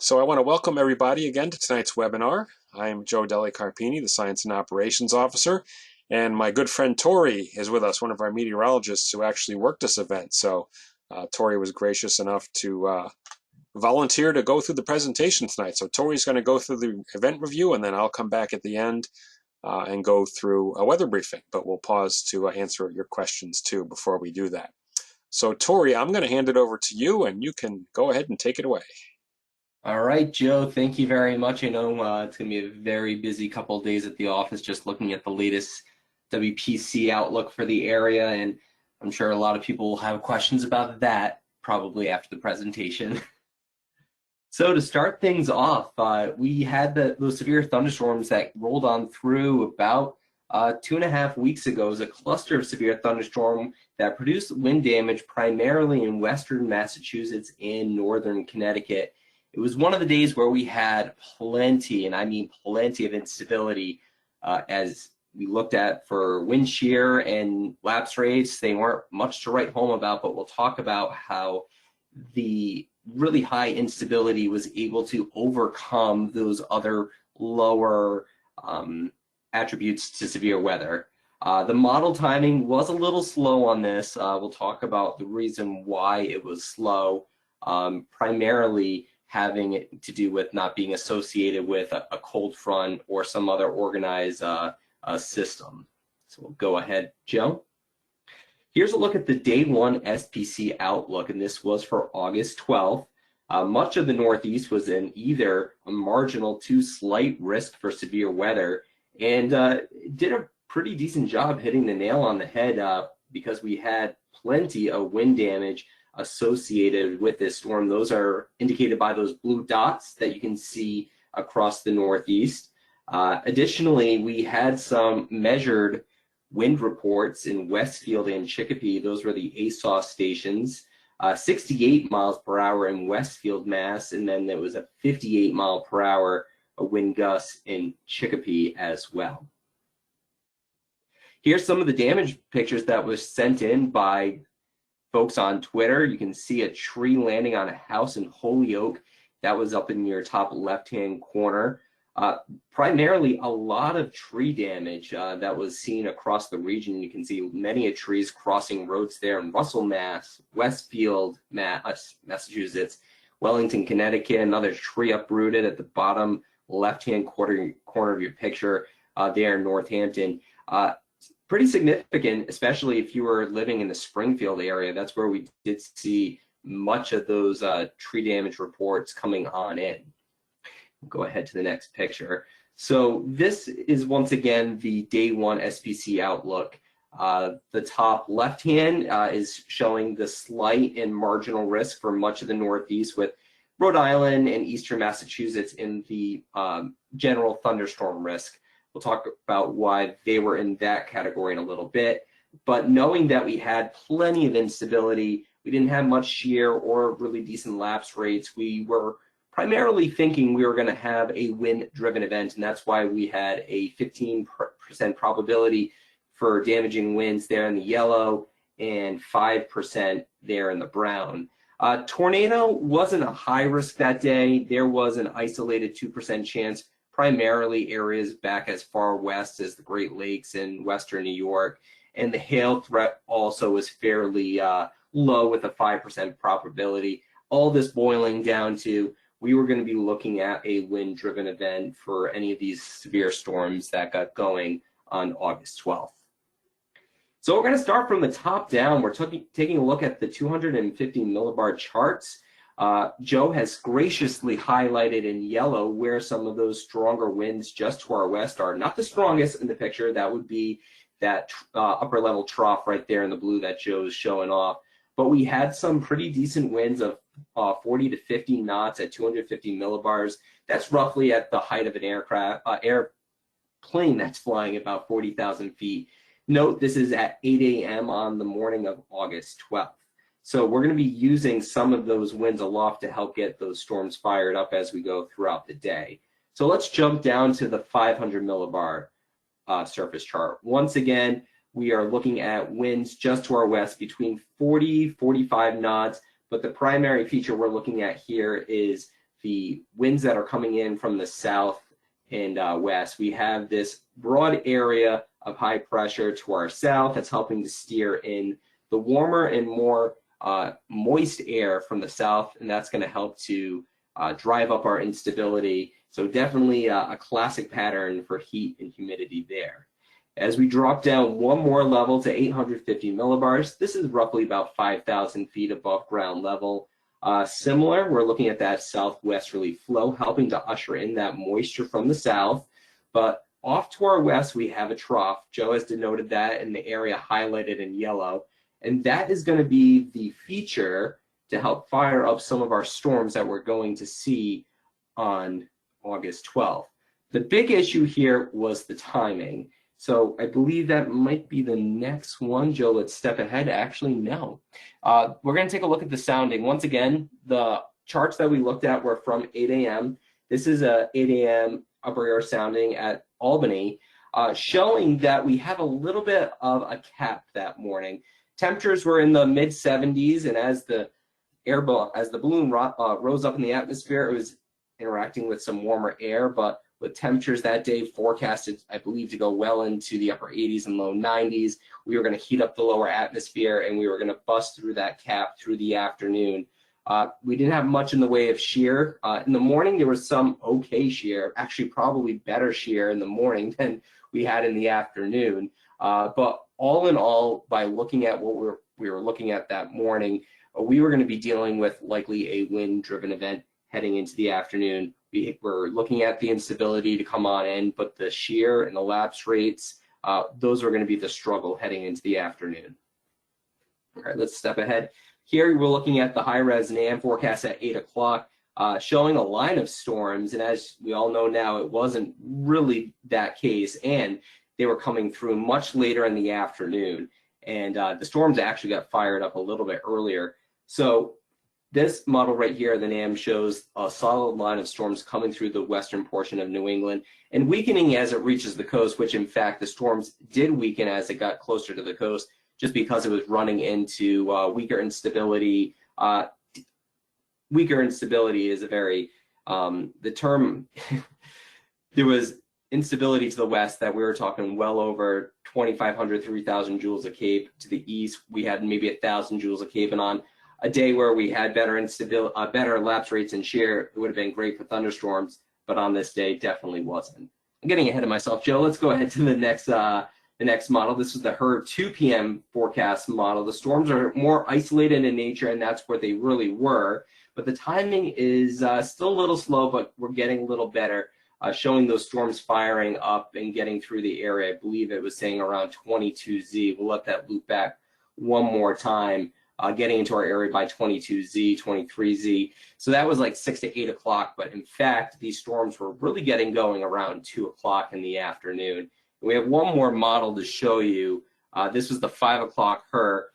So I want to welcome everybody again to tonight's webinar. I am Joe Deli Carpini, the Science and Operations Officer, and my good friend Tori is with us, one of our meteorologists who actually worked this event. So Tori was gracious enough to volunteer to go through the presentation tonight. So Tori's going to go through the event review, and then I'll come back at the end and go through a weather briefing, but we'll pause to answer your questions too before we do that. So Tori, I'm going to hand it over to you, and you can go ahead and take it away. All right, Joe, thank you very much. I know it's going to be a very busy couple of days at the office just looking at the latest WPC outlook for the area, and I'm sure a lot of people will have questions about that probably after the presentation. So to start things off, we had those severe thunderstorms that rolled on through about 2.5 weeks ago. It was a cluster of severe thunderstorm that produced wind damage primarily in western Massachusetts and northern Connecticut. It was one of the days where we had plenty, and I mean plenty, of instability as we looked at for wind shear and lapse rates. They weren't much to write home about, but we'll talk about how the really high instability was able to overcome those other lower attributes to severe weather. The model timing was a little slow on this. We'll talk about the reason why it was slow, primarily having it to do with not being associated with a cold front or some other organized system. So we'll go ahead, Joe. Here's a look at the day one SPC outlook, and this was for August 12th. Much of the Northeast was in either a marginal to slight risk for severe weather, and did a pretty decent job hitting the nail on the head because we had plenty of wind damage associated with this storm. Those are indicated by those blue dots that you can see across the Northeast. Additionally, we had some measured wind reports in Westfield and Chicopee. Those were the ASAW stations. 68 miles per hour in Westfield, Mass, and then there was a 58 mile per hour wind gust in Chicopee as well. Here's some of the damage pictures that was sent in by folks on Twitter. You can see a tree landing on a house in Holyoke. That was up in your top left-hand corner. Primarily a lot of tree damage that was seen across the region. You can see many trees crossing roads there in Russell, Mass, Westfield, Massachusetts, Wellington, Connecticut. Another tree uprooted at the bottom left-hand corner of your picture there in Northampton. Pretty significant, especially if you were living in the Springfield area. That's where we did see much of those tree damage reports coming on in. Go ahead to the next picture. So this is once again the day one SPC outlook. The top left hand is showing the slight and marginal risk for much of the Northeast, with Rhode Island and eastern Massachusetts in the general thunderstorm risk. We'll talk about why they were in that category in a little bit. But knowing that we had plenty of instability, we didn't have much shear or really decent lapse rates, we were primarily thinking we were going to have a wind-driven event, and that's why we had a 15% probability for damaging winds there in the yellow and 5% there in the brown. Tornado wasn't a high risk that day. There was an isolated 2% chance, primarily areas back as far west as the Great Lakes and western New York. And the hail threat also was fairly low with a 5% probability. All this boiling down to we were going to be looking at a wind-driven event for any of these severe storms that got going on August 12th. So we're going to start from the top down. We're taking a look at the 250 millibar charts. Joe has graciously highlighted in yellow where some of those stronger winds just to our west are. Not the strongest in the picture. That would be that upper level trough right there in the blue that Joe's showing off. But we had some pretty decent winds of 40 to 50 knots at 250 millibars. That's roughly at the height of an airplane that's flying about 40,000 feet. Note this is at 8 a.m. on the morning of August 12th. So we're going to be using some of those winds aloft to help get those storms fired up as we go throughout the day. So let's jump down to the 500 millibar surface chart. Once again, we are looking at winds just to our west between 40, 45 knots, but the primary feature we're looking at here is the winds that are coming in from the south and west. We have this broad area of high pressure to our south that's helping to steer in the warmer and more moist air from the south, and that's going to help to drive up our instability. So definitely a classic pattern for heat and humidity there. As we drop down one more level to 850 millibars, this is roughly about 5,000 feet above ground level. Similar, we're looking at that southwesterly flow, helping to usher in that moisture from the south. But off to our west, we have a trough. Joe has denoted that in the area highlighted in yellow. And that is going to be the feature to help fire up some of our storms that we're going to see on August 12th. The big issue here was the timing. So I believe that might be the next one. Joe, let's step ahead. Actually, no. We're going to take a look at the sounding. Once again, the charts that we looked at were from 8 a.m. This is a 8 a.m. upper air sounding at Albany, showing that we have a little bit of a cap that morning. Temperatures were in the mid 70s, and as the balloon rose up in the atmosphere, it was interacting with some warmer air, but with temperatures that day forecasted, I believe, to go well into the upper 80s and low 90s. We were going to heat up the lower atmosphere, and we were going to bust through that cap through the afternoon. We didn't have much in the way of shear. In the morning, there was some okay shear, actually probably better shear in the morning than we had in the afternoon. But all in all, by looking at what we were looking at that morning, we were going to be dealing with likely a wind-driven event heading into the afternoon. We were looking at the instability to come on in, but the shear and the lapse rates, those are going to be the struggle heading into the afternoon. All right, let's step ahead. Here we're looking at the high-res NAM forecast at 8 o'clock, showing a line of storms, and as we all know now, it wasn't really that case, and they were coming through much later in the afternoon, and the storms actually got fired up a little bit earlier. So this model right here, the NAM, shows a solid line of storms coming through the western portion of New England and weakening as it reaches the coast, which in fact the storms did weaken as it got closer to the coast, just because it was running into weaker instability. Weaker instability is a very, the term, there was instability to the west that we were talking well over 2,500, 3,000 joules of CAPE. To the east, we had maybe 1,000 joules of CAPE, and on a day where we had better better lapse rates and shear, it would have been great for thunderstorms, but on this day, definitely wasn't. I'm getting ahead of myself, Joe. Let's go ahead to the next model. This is the HER 2 p.m. forecast model. The storms are more isolated in nature, and that's where they really were. But the timing is still a little slow, but we're getting a little better, showing those storms firing up and getting through the area. I believe it was saying around 22Z. We'll let that loop back one more time. Getting into our area by 22Z, 23Z. So that was like 6 to 8 o'clock, but in fact, these storms were really getting going around 2 o'clock in the afternoon. And we have one more model to show you. This was the 5 o'clock HER,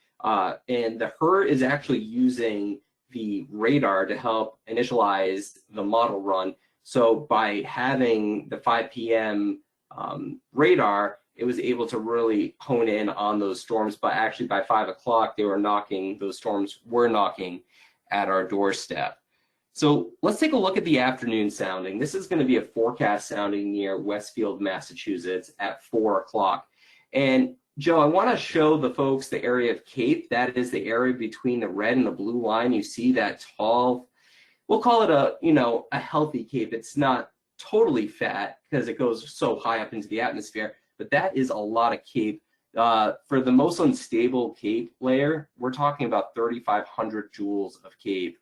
and the HER is actually using the radar to help initialize the model run. So by having the 5 p.m. Radar, it was able to really hone in on those storms, but actually by 5 o'clock, those storms were knocking at our doorstep. So let's take a look at the afternoon sounding. This is going to be a forecast sounding near Westfield, Massachusetts at 4 o'clock. And Joe, I want to show the folks the area of CAPE. That is the area between the red and the blue line. You see that tall, we'll call it a healthy CAPE. It's not totally fat because it goes so high up into the atmosphere, but that is a lot of CAPE. For the most unstable CAPE layer, we're talking about 3,500 joules of CAPE.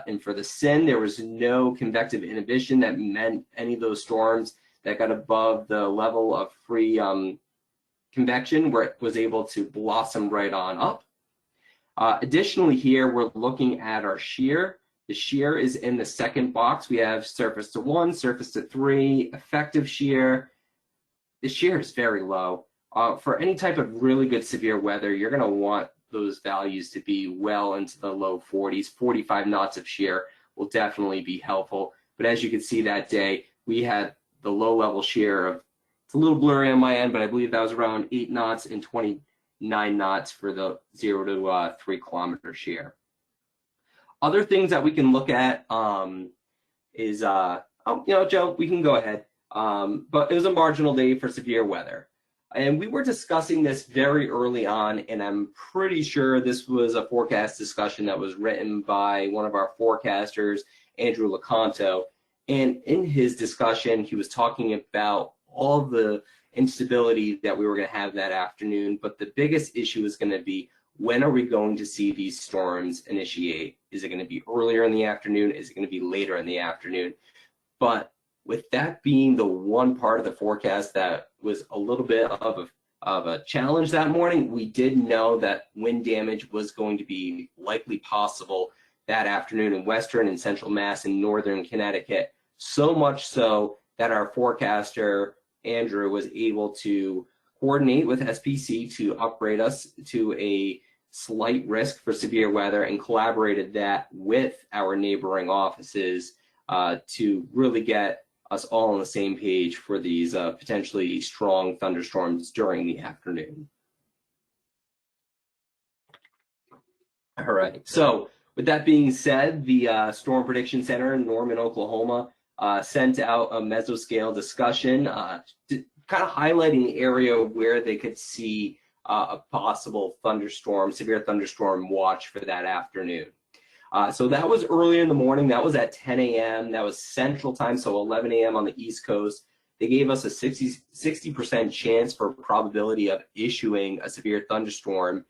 And for the SIN, there was no convective inhibition. That meant any of those storms that got above the level of free convection where it was able to blossom right on up. Additionally here, we're looking at our shear. The shear is in the second box. We have surface to 1, surface to 3, effective shear. The shear is very low. For any type of really good severe weather, you're going to want those values to be well into the low 40s. 45 knots of shear will definitely be helpful. But as you can see that day, we had the low level shear of, it's a little blurry on my end, but I believe that was around 8 knots and 29 knots for the 0 to 3 kilometer shear. Other things that we can look at is, Joe, we can go ahead. But it was a marginal day for severe weather. And we were discussing this very early on, and I'm pretty sure this was a forecast discussion that was written by one of our forecasters, Andrew Lecanto. And in his discussion, he was talking about all the instability that we were going to have that afternoon. But the biggest issue is going to be, when are we going to see these storms initiate? Is it going to be earlier in the afternoon? Is it going to be later in the afternoon? But with that being the one part of the forecast that was a little bit of a challenge that morning, we did know that wind damage was going to be likely possible that afternoon in western and central Mass and northern Connecticut, so much so that our forecaster, Andrew, was able to coordinate with SPC to upgrade us to a slight risk for severe weather, and collaborated that with our neighboring offices to really get us all on the same page for these potentially strong thunderstorms during the afternoon. All right, so with that being said, the Storm Prediction Center in Norman, Oklahoma, sent out a mesoscale discussion kind of highlighting the area where they could see a possible thunderstorm, severe thunderstorm watch for that afternoon. So that was early in the morning. That was at 10 a.m. That was Central Time, so 11 a.m. on the East Coast. They gave us a 60% chance for probability of issuing a severe thunderstorm.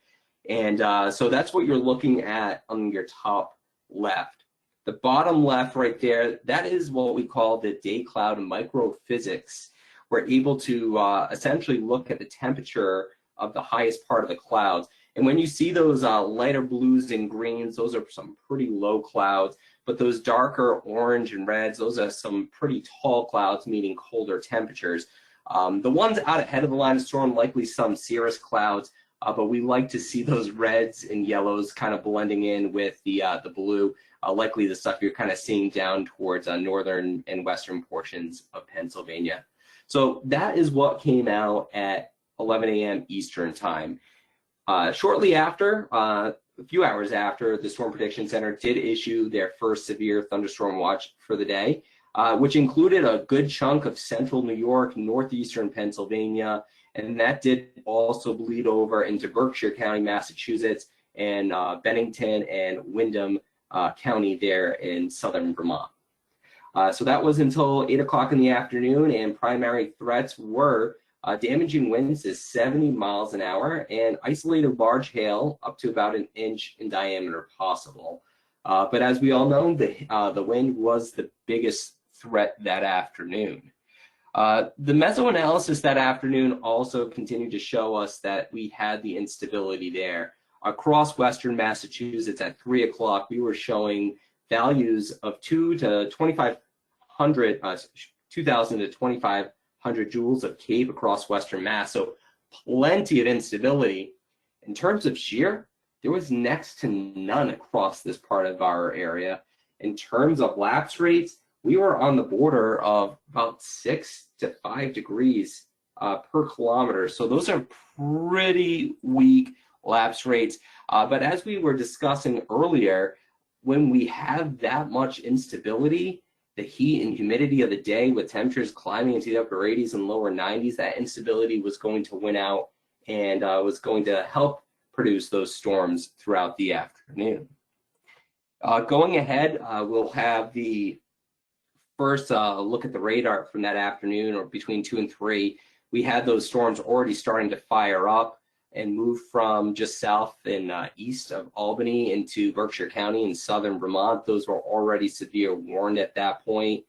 And so that's what you're looking at on your top left. The bottom left right there, that is what we call the day cloud microphysics. We're able to essentially look at the temperature of the highest part of the clouds. And when you see those lighter blues and greens, those are some pretty low clouds. But those darker orange and reds, those are some pretty tall clouds, meaning colder temperatures. The ones out ahead of the line of storm, likely some cirrus clouds, but we like to see those reds and yellows kind of blending in with the blue, likely the stuff you're kind of seeing down towards northern and western portions of Pennsylvania. So that is what came out at 11 a.m. Eastern Time. Shortly after, a few hours after, the Storm Prediction Center did issue their first severe thunderstorm watch for the day, which included a good chunk of central New York, northeastern Pennsylvania, and that did also bleed over into Berkshire County, Massachusetts, and Bennington and Windham County there in southern Vermont. So that was until 8 o'clock in the afternoon, and primary threats were damaging winds to 70 miles an hour and isolated large hail up to about an inch in diameter possible. But as we all know, the wind was the biggest threat that afternoon. The mesoanalysis that afternoon also continued to show us that we had the instability there. Across western Massachusetts at 3 o'clock, we were showing values of 2,000 to 2,500 joules of CAPE across western Mass, so plenty of instability. In terms of shear, there was next to none across this part of our area. In terms of lapse rates, we were on the border of about 6 to 5 degrees per kilometer, so those are pretty weak lapse rates. But as we were discussing earlier, when we have that much instability, the heat and humidity of the day with temperatures climbing into the upper 80s and lower 90s, that instability was going to win out and was going to help produce those storms throughout the afternoon. Going ahead, we'll have the first look at the radar from that afternoon, or between 2 and 3. We had those storms already starting to fire up and move from just south and east of Albany into Berkshire County in southern Vermont. Those were already severe warned at that point.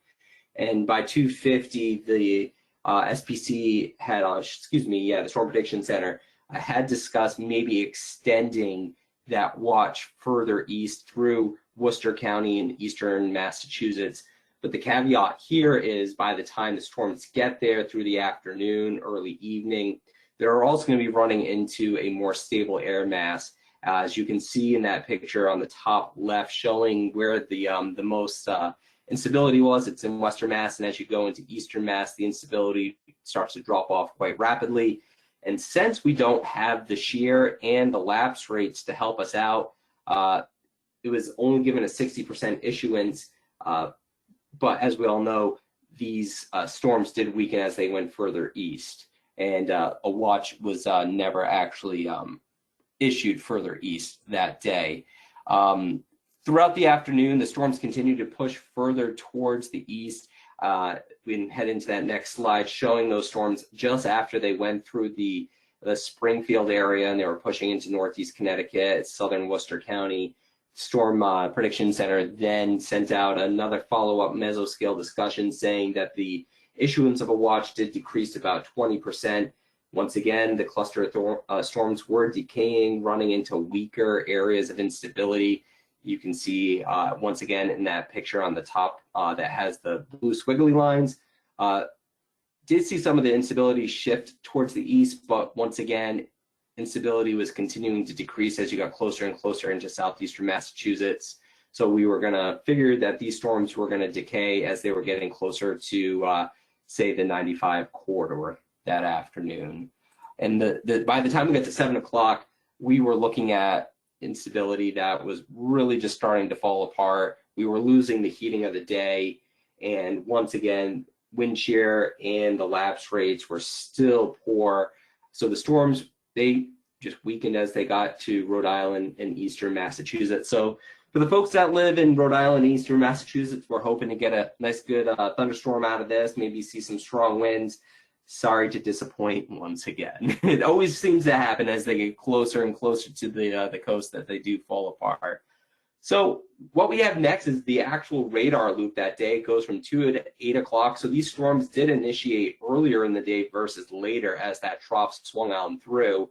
And by 2:50, the SPC had, the Storm Prediction Center had discussed maybe extending that watch further east through Worcester County and eastern Massachusetts. But the caveat here is, by the time the storms get there through the afternoon, early evening, they're also going to be running into a more stable air mass. As you can see in that picture on the top left, showing where the most instability was, it's in western Mass, and as you go into eastern Mass, the instability starts to drop off quite rapidly. And since we don't have the shear and the lapse rates to help us out, it was only given a 60% issuance. but as we all know, these storms did weaken as they went further east, and a watch was never actually issued further east that day. Throughout the afternoon, the storms continued to push further towards the east. We can head into that next slide, showing those storms just after they went through the Springfield area, and they were pushing into northeast Connecticut, southern Worcester County. Storm Prediction Center then sent out another follow-up mesoscale discussion saying that the issuance of a watch did decrease about 20%. Once again, the cluster of storms were decaying, running into weaker areas of instability. You can see, once again, in that picture on the top that has the blue squiggly lines, did see some of the instability shift towards the east, but once again, instability was continuing to decrease as you got closer and closer into southeastern Massachusetts. So we were going to figure that these storms were going to decay as they were getting closer to, say, the 95 corridor that afternoon. And by the time we got to 7 o'clock, we were looking at instability that was really just starting to fall apart. We were losing the heating of the day. And once again, wind shear and the lapse rates were still poor. So the storms, they just weakened as they got to Rhode Island and eastern Massachusetts. So for the folks that live in Rhode Island and eastern Massachusetts, we're hoping to get a nice, good thunderstorm out of this, maybe see some strong winds. Sorry to disappoint once again. It always seems to happen as they get closer and closer to the coast that they do fall apart. So what we have next is the actual radar loop that day. It goes from 2 to 8 o'clock. So these storms did initiate earlier in the day versus later as that trough swung on through.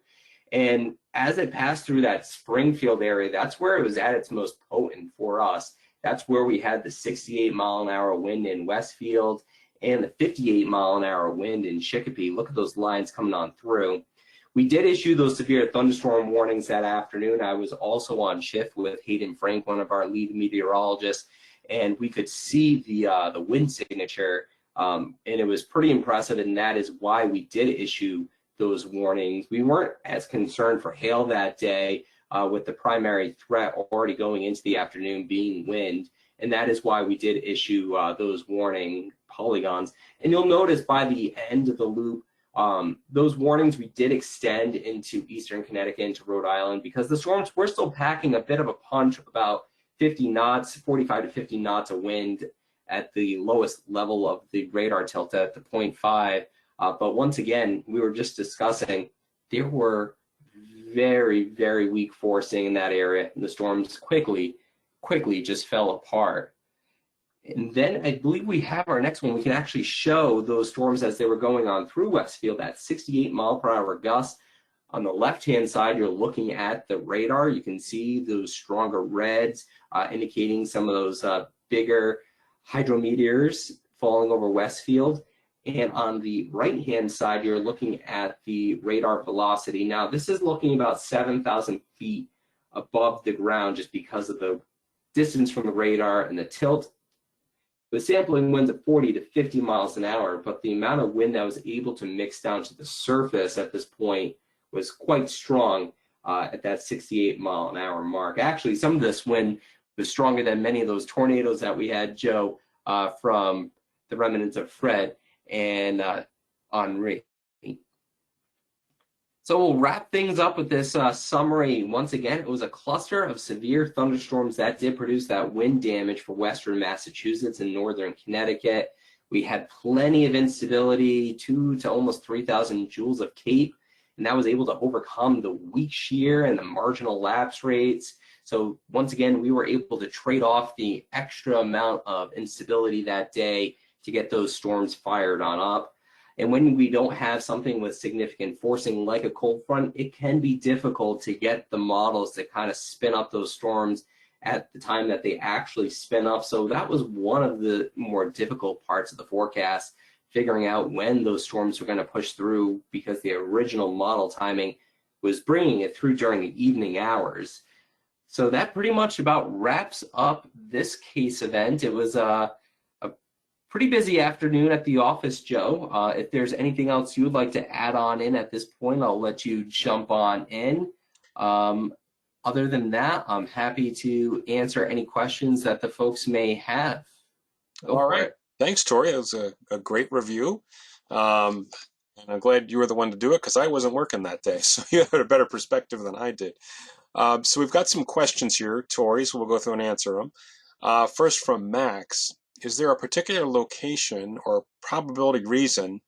And as it passed through that Springfield area, that's where it was at its most potent for us. That's where we had the 68-mile-an-hour wind in Westfield and the 58-mile-an-hour wind in Chicopee. Look at those lines coming on through. We did issue those severe thunderstorm warnings that afternoon. I was also on shift with Hayden Frank, one of our lead meteorologists, and we could see the wind signature, and it was pretty impressive, and that is why we did issue those warnings. We weren't as concerned for hail that day with the primary threat already going into the afternoon being wind, and that is why we did issue those warning polygons. And you'll notice by the end of the loop, those warnings we did extend into eastern Connecticut, into Rhode Island, because the storms were still packing a bit of a punch, about 50 knots, 45 to 50 knots of wind at the lowest level of the radar tilt at the 0.5. But once again, we were just discussing, there were very, very weak forcing in that area, and the storms quickly just fell apart. And then I believe we have our next one. We can actually show those storms as they were going on through Westfield, that 68-mile-per-hour gust. On the left-hand side, you're looking at the radar. You can see those stronger reds indicating some of those bigger hydrometeors falling over Westfield. And on the right-hand side, you're looking at the radar velocity. Now, this is looking about 7,000 feet above the ground just because of the distance from the radar and the tilt. The sampling winds at 40 to 50 miles an hour, but the amount of wind that was able to mix down to the surface at this point was quite strong at that 68-mile-an-hour mark. Actually, some of this wind was stronger than many of those tornadoes that we had, Joe, from the remnants of Fred and Henri. So we'll wrap things up with this summary. Once again, it was a cluster of severe thunderstorms that did produce that wind damage for western Massachusetts and northern Connecticut. We had plenty of instability, 2 to almost 3,000 joules of CAPE, and that was able to overcome the weak shear and the marginal lapse rates. So once again, we were able to trade off the extra amount of instability that day to get those storms fired on up. And when we don't have something with significant forcing like a cold front, it can be difficult to get the models to kind of spin up those storms at the time that they actually spin up. So that was one of the more difficult parts of the forecast, figuring out when those storms were going to push through, because the original model timing was bringing it through during the evening hours. So that pretty much about wraps up this case event. It was a pretty busy afternoon at the office, Joe. If there's anything else you would like to add on in at this point, I'll let you jump on in. Other than that, I'm happy to answer any questions that the folks may have. Go All for right. it. Thanks, Tori. It was a great review. Um, and I'm glad you were the one to do it because I wasn't working that day. So you had a better perspective than I did. So we've got some questions here, Tori, so we'll go through and answer them. First from Max. Is there a particular location or probability reason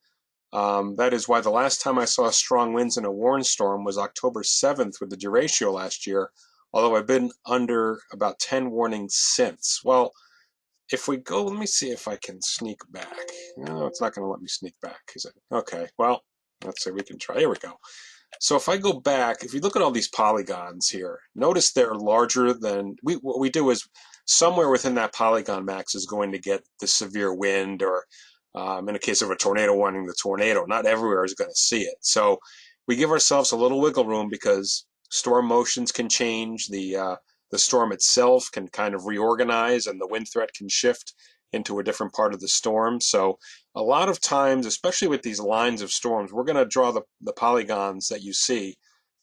that is why the last time I saw strong winds in a warn storm was October 7th with the derecho last year, although I've been under about 10 warnings since? Well, if we go, let me see if I can sneak back. No, it's not going to let me sneak back, is it? Okay, well, let's see, we can try. Here we go. So if I go back, if you look at all these polygons here, notice they're larger than, what we do is somewhere within that polygon max is going to get the severe wind, or in the case of a tornado warning, the tornado. Not everywhere is going to see it. So we give ourselves a little wiggle room because storm motions can change. The storm itself can kind of reorganize, and the wind threat can shift into a different part of the storm. So a lot of times, especially with these lines of storms, we're going to draw the polygons that you see.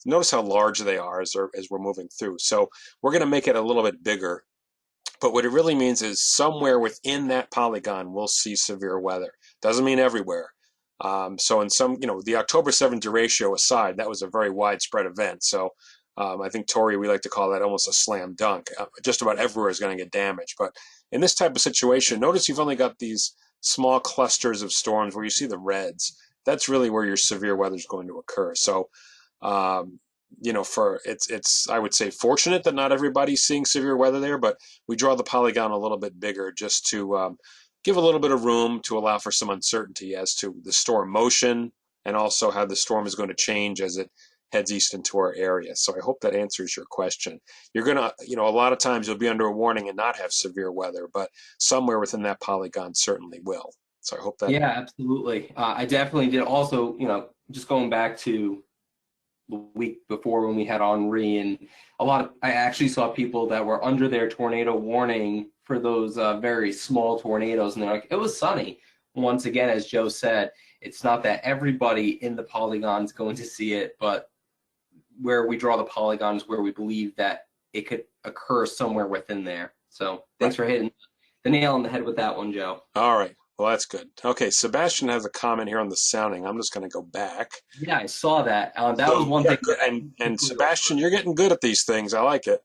Notice how large they are as we're moving through. So we're going to make it a little bit bigger. But what it really means is somewhere within that polygon, we'll see severe weather. Doesn't mean everywhere. So in some, the October 7th derecho aside, that was a very widespread event. So I think, Tori, we like to call that almost a slam dunk. Just about everywhere is going to get damaged. But in this type of situation, notice you've only got these small clusters of storms where you see the reds. That's really where your severe weather is going to occur. So, it's I would say fortunate that not everybody's seeing severe weather there, but we draw the polygon a little bit bigger just to give a little bit of room to allow for some uncertainty as to the storm motion and also how the storm is going to change as it heads east into our area. So I hope that answers your question. You're going to, a lot of times you'll be under a warning and not have severe weather, but somewhere within that polygon certainly will. So I hope that. Yeah, absolutely. I definitely did. Also, just going back to the week before when we had Henri, and I actually saw people that were under their tornado warning for those very small tornadoes, and they're like, it was sunny. Once again, as Joe said, it's not that everybody in the polygon is going to see it, but where we draw the polygons where we believe that it could occur somewhere within there. So thanks for hitting the nail on the head with that one, Joe. All right. Well, that's good. Okay, Sebastian has a comment here on the sounding. I'm just going to go back. Yeah, I saw that. That was one thing. And Sebastian, you're getting good at these things. I like it.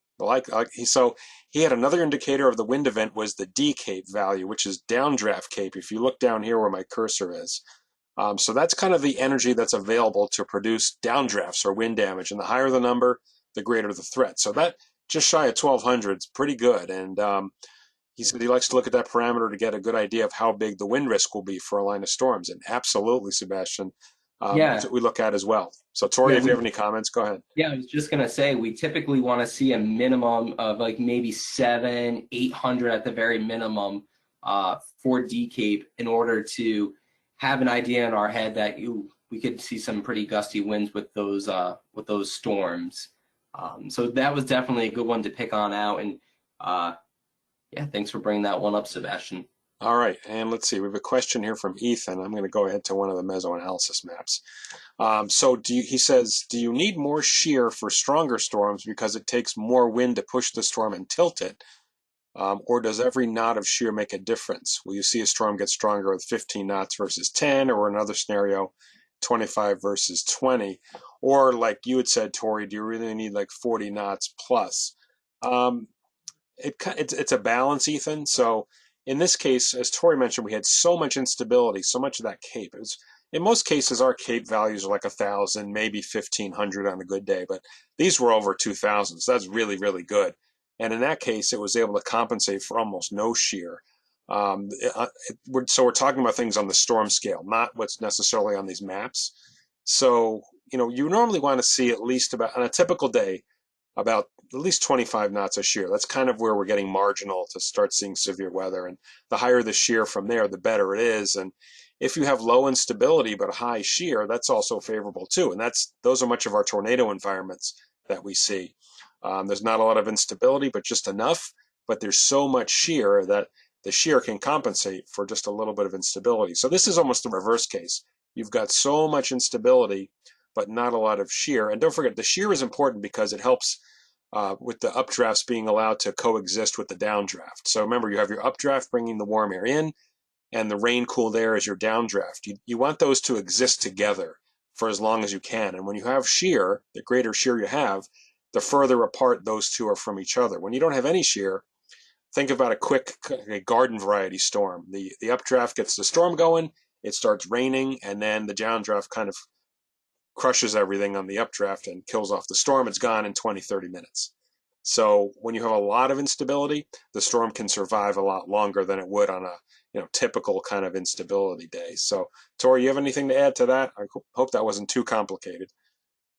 So he had another indicator of the wind event was the D cape value, which is downdraft cape. If you look down here where my cursor is, so that's kind of the energy that's available to produce downdrafts or wind damage. And the higher the number, the greater the threat. So that just shy of 1200 is pretty good. And he said he likes to look at that parameter to get a good idea of how big the wind risk will be for a line of storms. And absolutely, Sebastian, that's what we look at as well. So, Tori, if you have any comments, go ahead. Yeah, I was just going to say, we typically want to see a minimum of like maybe 800 at the very minimum for DCAPE in order to have an idea in our head that we could see some pretty gusty winds with those storms. So that was definitely a good one to pick on out. And yeah, thanks for bringing that one up, Sebastian. All right, and let's see. We have a question here from Ethan. I'm going to go ahead to one of the mesoanalysis maps. He says, do you need more shear for stronger storms because it takes more wind to push the storm and tilt it? Or does every knot of shear make a difference? Will you see a storm get stronger with 15 knots versus 10, or another scenario, 25 versus 20? Or like you had said, Tori, do you really need like 40 knots plus? It's a balance, Ethan. So in this case, as Tori mentioned, we had so much instability, so much of that cape. In most cases, our cape values are like 1,000, maybe 1,500 on a good day, but these were over 2,000, so that's really, really good. And in that case, it was able to compensate for almost no shear. So we're talking about things on the storm scale, not what's necessarily on these maps. So, you normally want to see at least about, on a typical day, about at least 25 knots of shear. That's kind of where we're getting marginal to start seeing severe weather. And the higher the shear from there, the better it is. And if you have low instability but high shear, that's also favorable too. And those are much of our tornado environments that we see. There's not a lot of instability, but just enough. But there's so much shear that the shear can compensate for just a little bit of instability. So this is almost the reverse case. You've got so much instability, but not a lot of shear. And don't forget, the shear is important because it helps with the updrafts being allowed to coexist with the downdraft. So remember, you have your updraft bringing the warm air in, and the rain cooled air is your downdraft. You want those to exist together for as long as you can. And when you have shear, the greater shear you have, the further apart those two are from each other. When you don't have any shear, think about a quick garden variety storm. The updraft gets the storm going, it starts raining, and then the downdraft kind of crushes everything on the updraft and kills off the storm. It's gone in 20, 30 minutes. So when you have a lot of instability, the storm can survive a lot longer than it would on a typical kind of instability day. So Tori, you have anything to add to that? I hope that wasn't too complicated.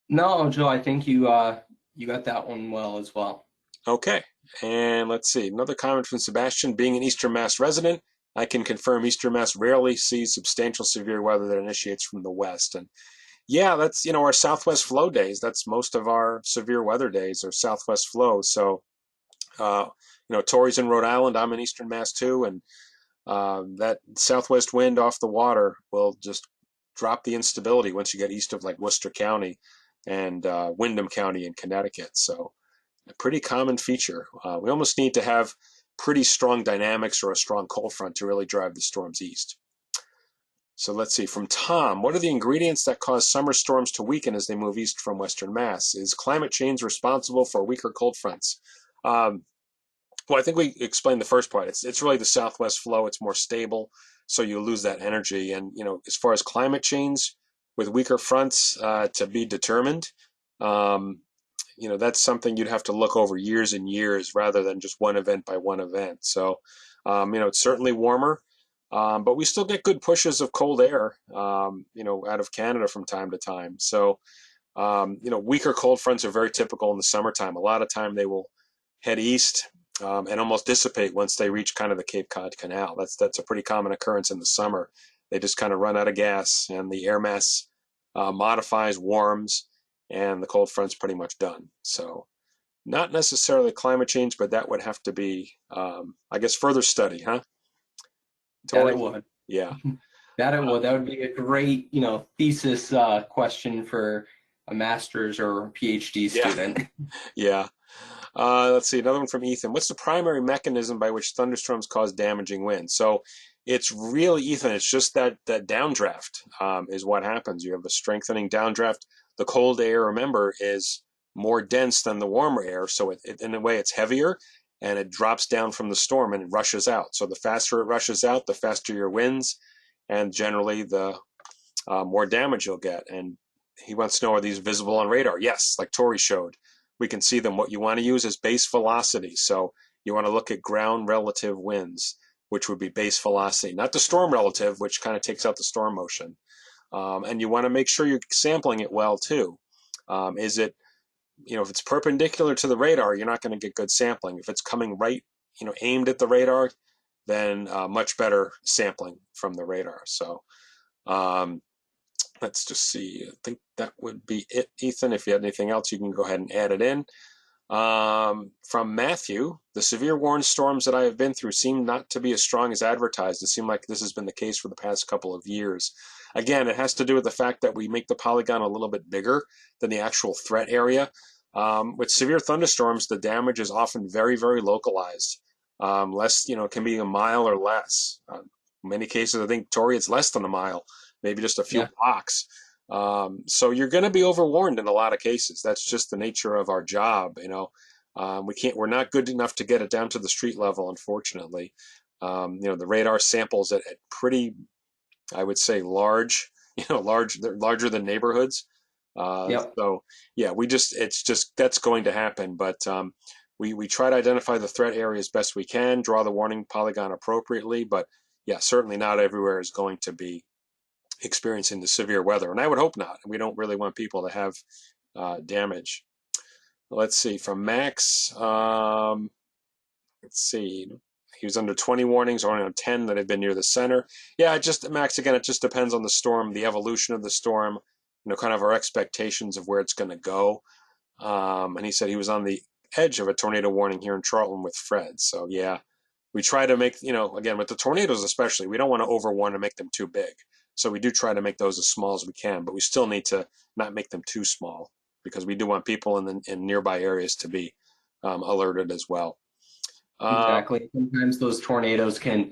No, Joe, I think you got that one well as well. Okay, and let's see. Another comment from Sebastian. Being an Eastern Mass resident, I can confirm Eastern Mass rarely sees substantial severe weather that initiates from the west. And yeah, that's, our southwest flow days. That's most of our severe weather days are southwest flow. So, Tori's in Rhode Island. I'm in Eastern Mass too. And that southwest wind off the water will just drop the instability once you get east of like Worcester County and Windham County in Connecticut. So a pretty common feature. We almost need to have pretty strong dynamics or a strong cold front to really drive the storms east. So let's see, from Tom, what are the ingredients that cause summer storms to weaken as they move east from Western Mass? Is climate change responsible for weaker cold fronts? Well, I think we explained the first part. It's really the southwest flow. It's more stable, so you lose that energy. And, as far as climate change with weaker fronts to be determined, that's something you'd have to look over years and years rather than just one event by one event. So, it's certainly warmer. But we still get good pushes of cold air, out of Canada from time to time. So, weaker cold fronts are very typical in the summertime. A lot of time they will head east and almost dissipate once they reach kind of the Cape Cod Canal. That's a pretty common occurrence in the summer. They just kind of run out of gas, and the air mass modifies, warms, and the cold front's pretty much done. So, not necessarily climate change, but that would have to be, I guess, further study, huh? That it would. Yeah. That it would. That would be a great, thesis question for a master's or PhD student. Yeah. Let's see, another one from Ethan. What's the primary mechanism by which thunderstorms cause damaging winds? So it's really, Ethan, it's just that downdraft is what happens. You have a strengthening downdraft. The cold air, remember, is more dense than the warmer air. So in a way, it's heavier, and it drops down from the storm and it rushes out. So the faster it rushes out, the faster your winds, and generally the more damage you'll get. And he wants to know, are these visible on radar? Yes, like Tori showed. We can see them. What you want to use is base velocity. So you want to look at ground relative winds, which would be base velocity, not the storm relative, which kind of takes out the storm motion. And you want to make sure you're sampling it well too. Is it, if it's perpendicular to the radar, you're not going to get good sampling. If it's coming right, aimed at the radar, then much better sampling from the radar. So let's just see. I think that would be it, Ethan. If you had anything else, you can go ahead and add it in. From Matthew, the severe warned storms that I have been through seem not to be as strong as advertised. It seemed like this has been the case for the past couple of years. Again, it has to do with the fact that we make the polygon a little bit bigger than the actual threat area. With severe thunderstorms, the damage is often very, very localized. Less, it can be a mile or less. In many cases, I think, Tori, it's less than a mile, maybe just a few blocks. So you're going to be overwarned in a lot of cases. That's just the nature of our job. We're not good enough to get it down to the street level, unfortunately. The radar samples at pretty, I would say, large, they're larger than neighborhoods. So yeah, that's going to happen. But we try to identify the threat area as best we can, draw the warning polygon appropriately. But yeah, certainly not everywhere is going to be experiencing the severe weather, and I would hope not. We don't really want people to have damage. Let's see, from Max. Let's see, he was under 20 warnings, only on 10 that had been near the center. Yeah, Max, again, it just depends on the storm, the evolution of the storm, kind of our expectations of where it's going to go. And he said he was on the edge of a tornado warning here in Charlton with Fred. So yeah, we try to make, again, with the tornadoes especially, we don't want to overwarn and make them too big. So we do try to make those as small as we can, but we still need to not make them too small. because we do want people in nearby areas to be alerted as well. Exactly. Sometimes those tornadoes can,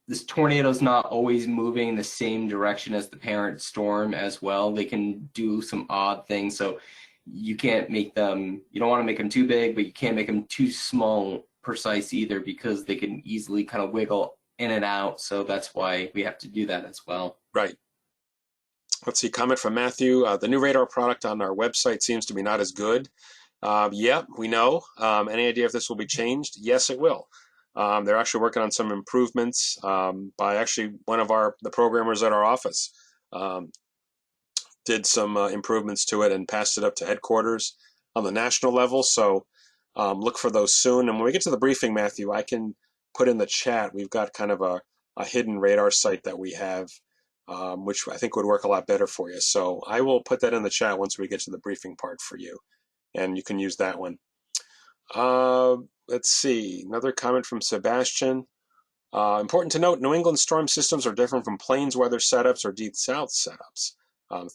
this tornado's not always moving in the same direction as the parent storm as well. They can do some odd things. So you can't make them, you don't want to make them too big, but you can't make them too small, precise either, because they can easily kind of wiggle in and out. So that's why we have to do that as well. Right. Let's see, comment from Matthew. The new radar product on our website seems to be not as good. Yeah, we know. Any idea if this will be changed? Yes, it will. They're actually working on some improvements by actually one of the programmers at our office. Did some improvements to it and passed it up to headquarters on the national level. So look for those soon. And when we get to the briefing, Matthew, I can put in the chat. We've got kind of a hidden radar site that we have, which I think would work a lot better for you. So I will put that in the chat once we get to the briefing part for you, and you can use that one. Let's see, another comment from Sebastian. Important to note, New England storm systems are different from plains weather setups or deep south setups.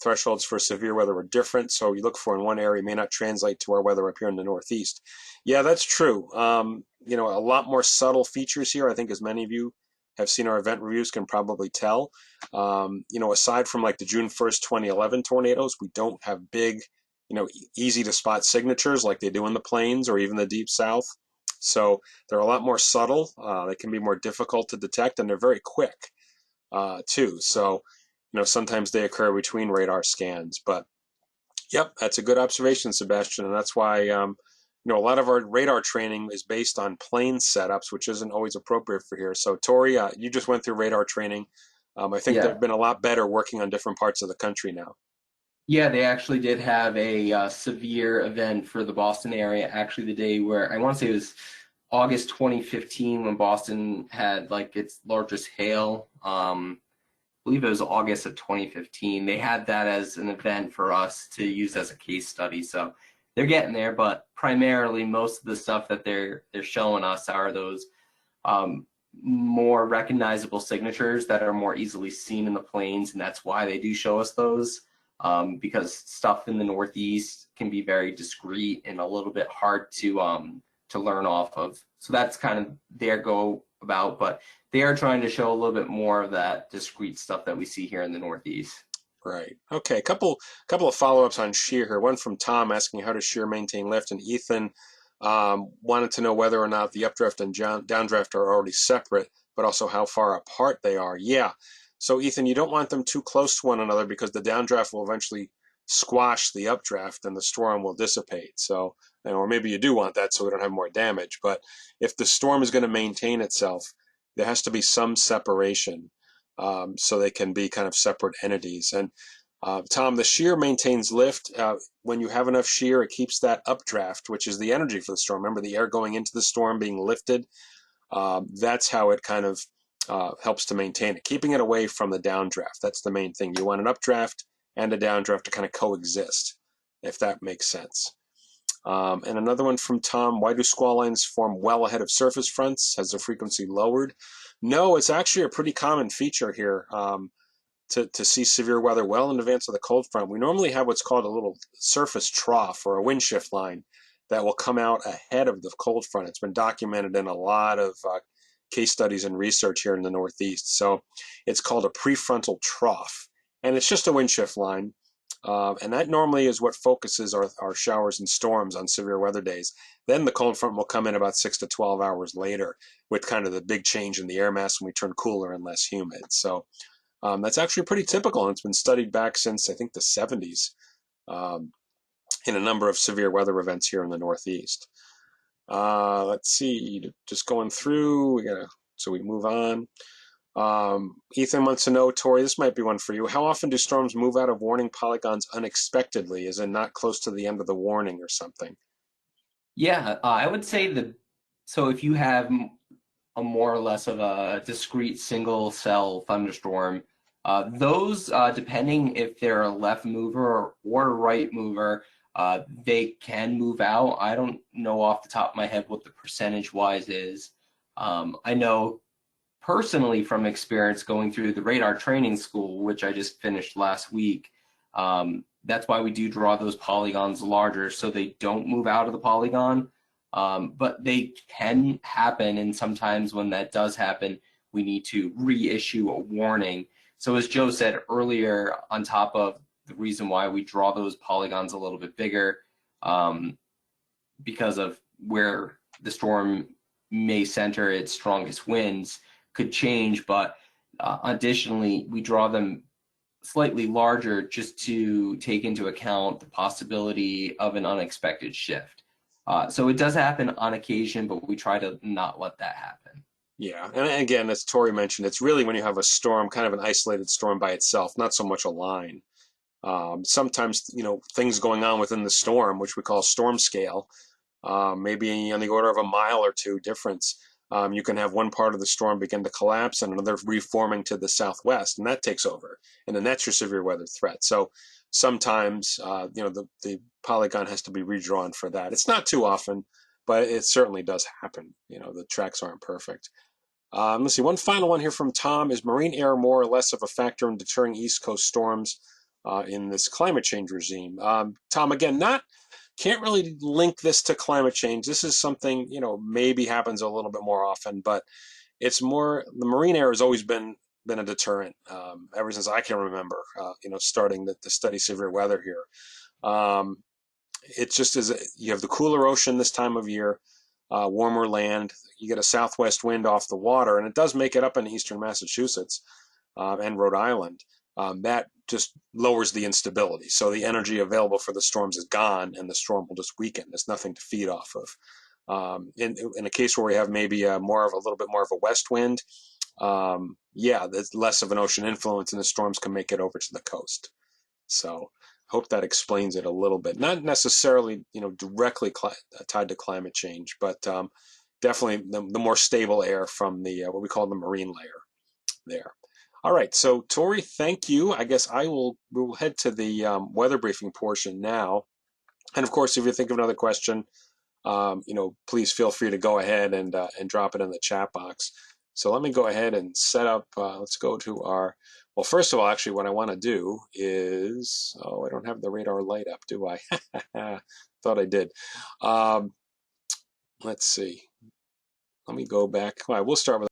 Thresholds for severe weather are different, so you look for in one area may not translate to our weather up here in the Northeast. Yeah, that's true. A lot more subtle features here, I think, as many of you have seen our event reviews can probably tell. Aside from like the June 1st, 2011 tornadoes, we don't have big, easy to spot signatures like they do in the plains or even the deep south. So they're a lot more subtle. They can be more difficult to detect, and they're very quick too. So, sometimes they occur between radar scans. But yep, that's a good observation, Sebastian, and that's why a lot of our radar training is based on plane setups, which isn't always appropriate for here. So Tori, you just went through radar training. I think they've been a lot better working on different parts of the country now. Yeah, they actually did have a severe event for the Boston area. Actually, the day where I want to say it was August 2015 when Boston had like its largest hail. I believe it was August of 2015. They had that as an event for us to use as a case study. So they're getting there, but primarily most of the stuff that they're showing us are those more recognizable signatures that are more easily seen in the plains, and that's why they do show us those. Because stuff in the Northeast can be very discrete and a little bit hard to learn off of. So that's kind of their go about, but they are trying to show a little bit more of that discrete stuff that we see here in the Northeast. Right. Okay. A couple of follow-ups on Shear here. One from Tom asking how does Shear maintain lift, and Ethan wanted to know whether or not the updraft and downdraft are already separate, but also how far apart they are. Yeah. So Ethan, you don't want them too close to one another because the downdraft will eventually squash the updraft and the storm will dissipate. So, or maybe you do want that so we don't have more damage. But if the storm is going to maintain itself, there has to be some separation so they can be kind of separate entities. And Tom, the shear maintains lift. When you have enough shear, it keeps that updraft, which is the energy for the storm. Remember the air going into the storm being lifted? That's how it kind of helps to maintain it, keeping it away from the downdraft. That's the main thing. You want an updraft and a downdraft to kind of coexist, if that makes sense. And another one from Tom, why do squall lines form well ahead of surface fronts? Has the frequency lowered? No, it's actually a pretty common feature here to see severe weather well in advance of the cold front. We normally have what's called a little surface trough or a wind shift line that will come out ahead of the cold front. It's been documented in a lot of case studies and research here in the Northeast. So it's called a prefrontal trough, and it's just a wind shift line. And that normally is what focuses our showers and storms on severe weather days. Then the cold front will come in about 6 to 12 hours later with kind of the big change in the air mass when we turn cooler and less humid. So that's actually pretty typical, and it's been studied back since, I think, the 70s in a number of severe weather events here in the Northeast. Let's see, just going through, so we move on. Ethan wants to know, Tori, this might be one for you. How often do storms move out of warning polygons unexpectedly, as in not close to the end of the warning or something? Yeah, I would say so if you have a more or less of a discrete single cell thunderstorm, those, depending if they're a left mover or a right mover, they can move out. I don't know off the top of my head what the percentage-wise is. I know personally from experience going through the radar training school, which I just finished last week, that's why we do draw those polygons larger so they don't move out of the polygon. But they can happen, and sometimes when that does happen, we need to reissue a warning. So as Joe said earlier, on top of the reason why we draw those polygons a little bit bigger, because of where the storm may center its strongest winds could change, but additionally, we draw them slightly larger just to take into account the possibility of an unexpected shift. So it does happen on occasion, but we try to not let that happen. Yeah, and again, as Tori mentioned, it's really when you have a storm, kind of an isolated storm by itself, not so much a line. Sometimes, things going on within the storm, which we call storm scale, maybe on the order of a mile or two difference. You can have one part of the storm begin to collapse and another reforming to the southwest, and that takes over. And then that's your severe weather threat. So sometimes, the polygon has to be redrawn for that. It's not too often, but it certainly does happen. The tracks aren't perfect. Let's see, one final one here from Tom. Is marine air more or less of a factor in deterring East Coast storms in this climate change regime? Tom, again, can't really link this to climate change. This is something, maybe happens a little bit more often, but it's more, the marine air has always been a deterrent ever since I can remember, starting to study severe weather here. It just is, you have the cooler ocean this time of year, warmer land, you get a southwest wind off the water, and it does make it up in eastern Massachusetts and Rhode Island. That just lowers the instability. So the energy available for the storms is gone, and the storm will just weaken. There's nothing to feed off of. In a case where we have maybe a little bit more of a west wind, there's less of an ocean influence, and the storms can make it over to the coast. So hope that explains it a little bit. Not necessarily, directly tied to climate change, but definitely the more stable air from the what we call the marine layer there. All right, so Tori, thank you. I guess we'll head to the weather briefing portion now. And of course, if you think of another question, please feel free to go ahead and drop it in the chat box. So let me go ahead and set up. Let's go to our. Well, first of all, actually, what I want to do is. Oh, I don't have the radar light up, do I? Thought I did. Let's see. Let me go back. Well, we'll start with.